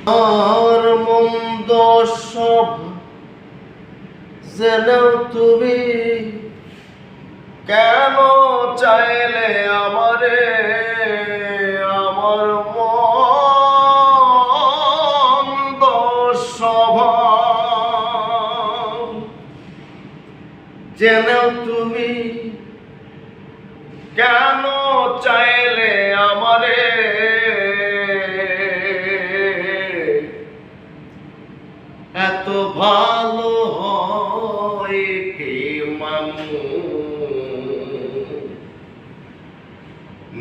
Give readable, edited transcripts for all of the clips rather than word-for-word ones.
আর মন্দ সব জেনেও তুমি কেন চাইলে আমারে, আমার মন্দ স্বভাব জেনেও তুমি কেন চাইলে আমারে, এত ভালো হয় কি মানুষ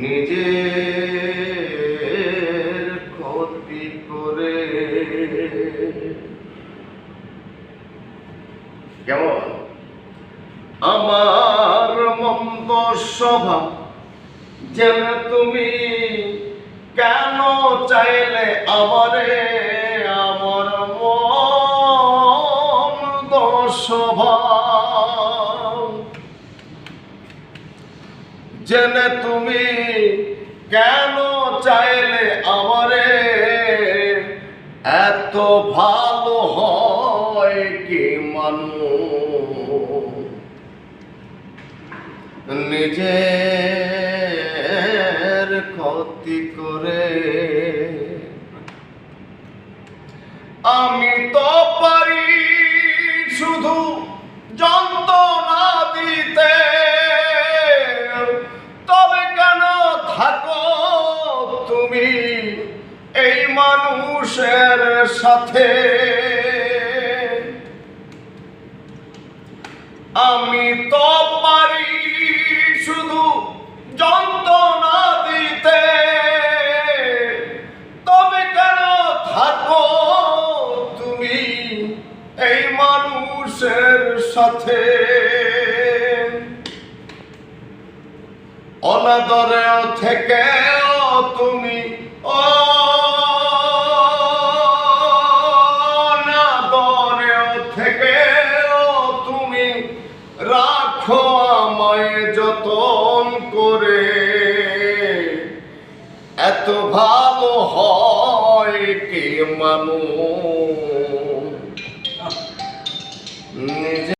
নিজের ক্ষতি করে। কেমন আমার মন্দ স্বভাব জেনে তুমি কেন চাইলে আমারে, আমার মন্দ স্বভাব জেনে তুমি কেন চাইলে আমারে, এত ভালো হয় কি মানুষ নিজের ক্ষতি করে। আমি তো পারি শুধু যন্ত্রণা দিতে, তবে কেন থাকো তুমি এই মানুষের সাথে। আমি তো পারি শুধু যন্ত্রণা দিতে, তবে কেন থাকো তুমি এই মানুষের সাথে। অনাদরেও থেকেও তুমি অনাদরেও থেকেও তুমি রাখো আমায় যতন করে, এত ভালো হয় কি মানুষ